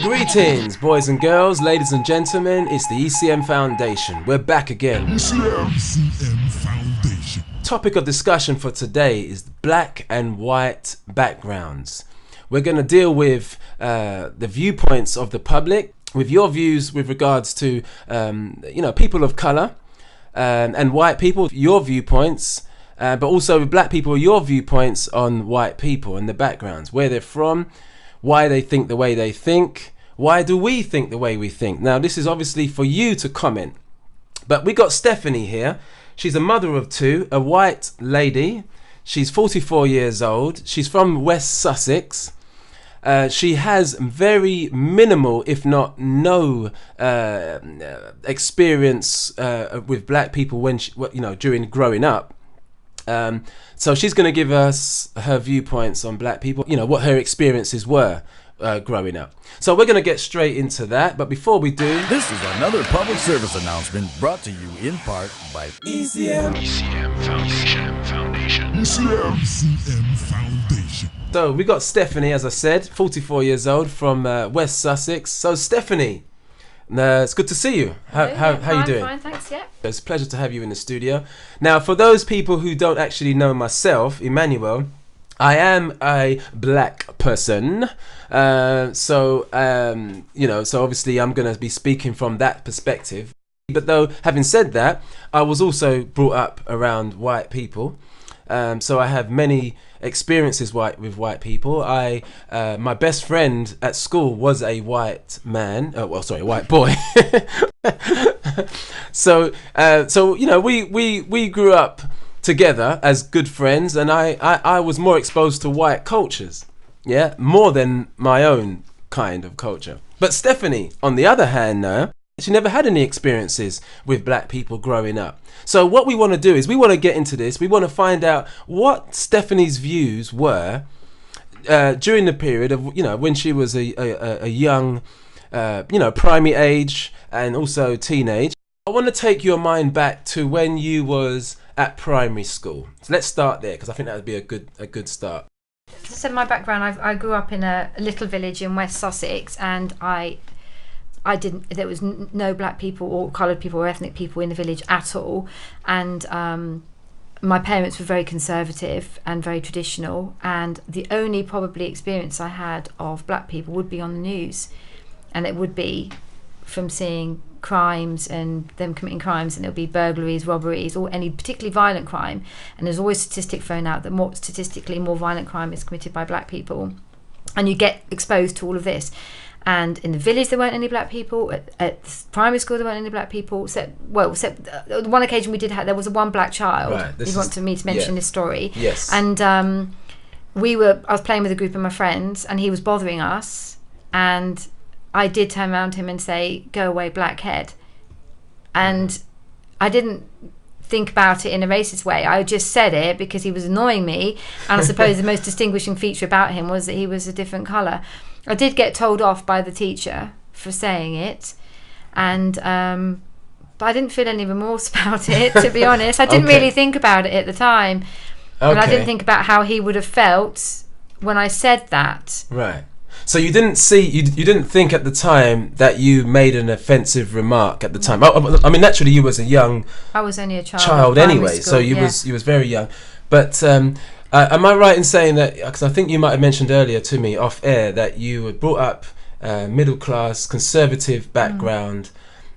Greetings, boys and girls, ladies and gentlemen. It's the ECM Foundation. We're back again. ECM Foundation. Topic of discussion for today is black and white backgrounds. We're going to deal with the viewpoints of the public, with your views with regards to people of colour and white people, your viewpoints, but also with black people, your viewpoints on white people and the backgrounds, where they're from, why they think the way they think, why do we think the way we think. Now, this is obviously for you to comment, but we got Stephanie here. She's a mother of two, a white lady. She's 44 years old. She's from West Sussex. She has very minimal, if not no, experience with black people when during growing up. So she's going to give us her viewpoints on black people, what her experiences were growing up. So we're going to get straight into that. But before we do... This is another public service announcement brought to you in part by ECM Foundation. ECM Foundation. So we got Stephanie, as I said, 44 years old from West Sussex. So Stephanie, it's good to see you. How you doing? Fine, thanks, yeah. It's a pleasure to have you in the studio. Now, for those people who don't actually know myself, Emanuel, I am a black person. So obviously I'm going to be speaking from that perspective. But though, having said that, I was also brought up around white people. So I have many experiences with white people. My best friend at school was a white man. A white boy. So we grew up together as good friends, and I was more exposed to white cultures, more than my own kind of culture. But Stephanie, on the other hand, now, she never had any experiences with black people growing up. So what we want to do is we want to get into this. We want to find out what Stephanie's views were during the period of when she was a young primary age and also teenage. I want to take your mind back to when you was at primary school. So let's start there, because I think that would be a good start. So my background, I grew up in a little village in West Sussex, and there was no black people or coloured people or ethnic people in the village at all, and my parents were very conservative and very traditional, and the only probably experience I had of black people would be on the news, and it would be from seeing crimes and them committing crimes, and it would be burglaries, robberies, or any particularly violent crime, and there's always a statistic thrown out that more violent crime is committed by black people, and you get exposed to all of this. And in the village there weren't any black people. At primary school there weren't any black people. Except one occasion there was one black child. Right, you want me to mention this story? Yes. And I was playing with a group of my friends, and he was bothering us, and I did turn around to him and say, "Go away, blackhead." And I didn't think about it in a racist way. I just said it because he was annoying me, and I suppose the most distinguishing feature about him was that he was a different colour. I did get told off by the teacher for saying it, and but I didn't feel any remorse about it, to be honest. I didn't really think about it at the time, and I didn't think about how he would have felt when I said that. Right. So you didn't think at the time that you made an offensive remark at the time. I mean, naturally, you was a young. I was only a child anyway, school, so you was very young, but. Am I right in saying that, because I think you might have mentioned earlier to me off air that you were brought up middle class, conservative background.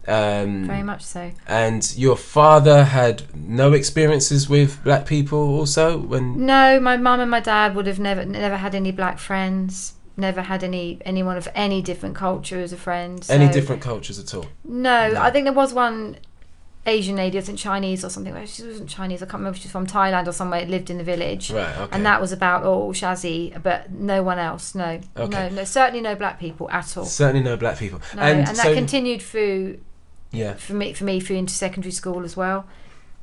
Very much so. And your father had no experiences with black people also? No, my mum and my dad would have never had any black friends, never had anyone of any different culture as a friend. So. Any different cultures at all? No, I think there was one Asian lady, I think Chinese or something. Well, she wasn't Chinese, I can't remember if she's from Thailand or somewhere, lived in the village. Right, okay. And that was about Shazzy, but no one else, no. Okay. No, certainly no black people at all. Certainly no black people. No, and that continued through, for me through into secondary school as well.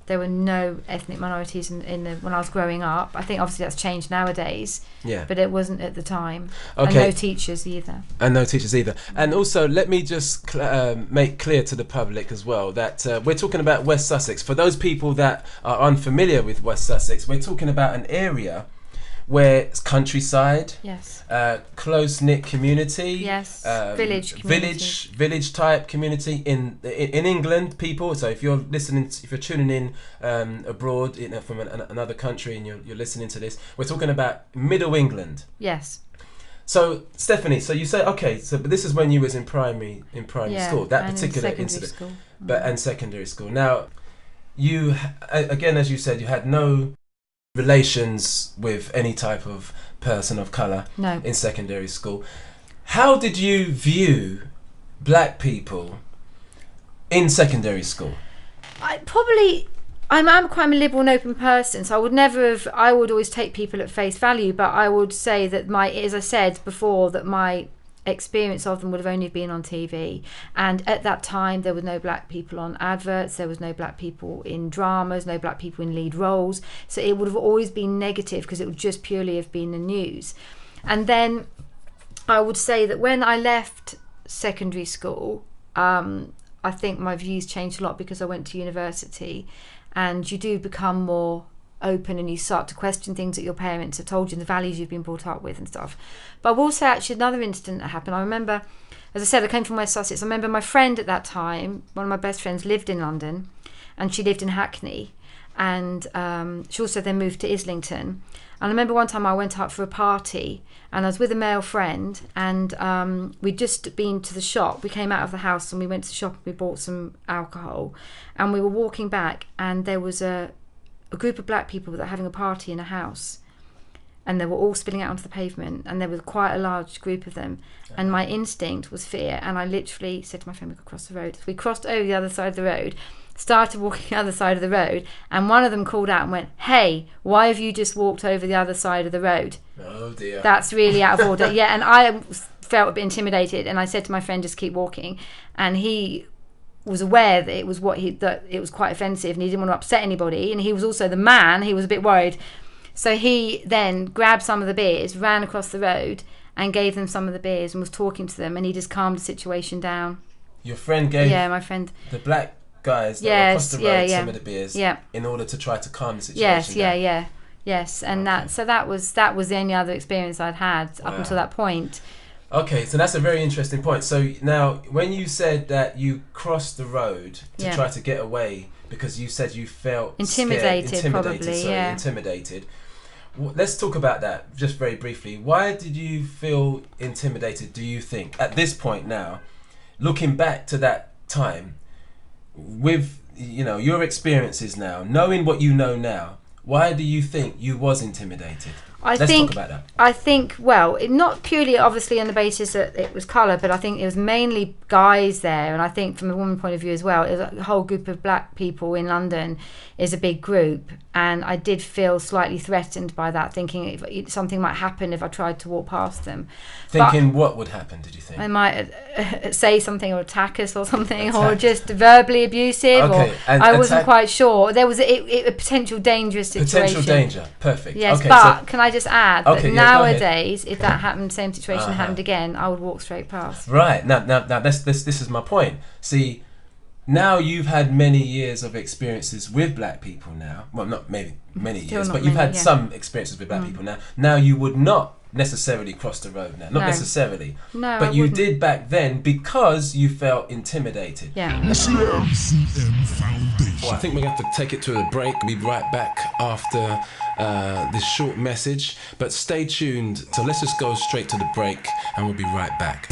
There were no ethnic minorities when I was growing up. I think obviously that's changed nowadays. Yeah. But it wasn't at the time. Okay. And no teachers either. And also, let me just make clear to the public as well that we're talking about West Sussex. For those people that are unfamiliar with West Sussex, we're talking about an area where it's countryside, Yes. close knit community, Yes. Village community. village type community in England. People. So if you're listening, if you're tuning in abroad, from another country, and you're listening to this, we're talking about Middle England. Yes. So Stephanie, so you say but this is when you was in primary school, that and particular in secondary incident, school. and secondary school. Now, you again, as you said, you had no relations with any type of person of colour in secondary school. How did you view black people in secondary school? I'm quite a liberal and open person, so I would always take people at face value, but I would say that as I said before, that my experience of them would have only been on TV, and at that time there were no black people on adverts, there was no black people in dramas, no black people in lead roles, so it would have always been negative because it would just purely have been the news. And then I would say that when I left secondary school, I think my views changed a lot because I went to university, and you do become more open and you start to question things that your parents have told you and the values you've been brought up with and stuff. But I will say actually another incident that happened. I remember, as I said, I came from West Sussex. I remember my friend at that time, one of my best friends, lived in London, and she lived in Hackney, and she also then moved to Islington. And I remember one time I went out for a party and I was with a male friend, and we'd just been to the shop. We came out of the house and we went to the shop and we bought some alcohol, and we were walking back and there was a group of black people that were having a party in a house, and they were all spilling out onto the pavement, and there was quite a large group of them, and my instinct was fear, and I literally said to my friend, we could cross the road. So we crossed over the other side of the road, started walking the other side of the road, and one of them called out and went, "Hey, why have you just walked over the other side of the road? Oh dear, that's really out of order." Yeah, and I felt a bit intimidated, and I said to my friend, just keep walking, and he was aware that it was that it was quite offensive and he didn't want to upset anybody, and he was also the man, he was a bit worried. So he then grabbed some of the beers, ran across the road and gave them some of the beers and was talking to them, and he just calmed the situation down. Your friend gave my friend, the black guys that were across the road some of the beers in order to try to calm the situation down. Yes, and that was the only other experience I'd had up until that point. Okay, so that's a very interesting point. So now, when you said that you crossed the road to try to get away because you said you felt intimidated, intimidated. Let's talk about that just very briefly. Why did you feel intimidated, do you think, at this point now, looking back to that time, with your experiences now, knowing what you know now, why do you think you was intimidated? Let's talk about that. I think, well, not purely obviously on the basis that it was colour, but I think it was mainly guys there, and I think from a woman point of view as well, it was a whole group of black people in London is a big group, and I did feel slightly threatened by that, thinking if something might happen if I tried to walk past them. Thinking what would happen, did you think? I might say something or attack us or something, or just verbally abusive, or I wasn't quite sure. There was a potential dangerous situation. Potential danger, perfect. Yes, okay, but can I just add that nowadays, if that happened, same situation happened again, I would walk straight past. Right, now this is my point. See, now you've had many years of experiences with black people now. Well, not maybe many years, but you've had some experiences with black people now. Now you would not necessarily cross the road now. Not necessarily. No, but you did back then because you felt intimidated. Yeah. ECM Foundation. Well, I think we're going to have to take it to a break. We'll be right back after this short message. But stay tuned. So let's just go straight to the break and we'll be right back.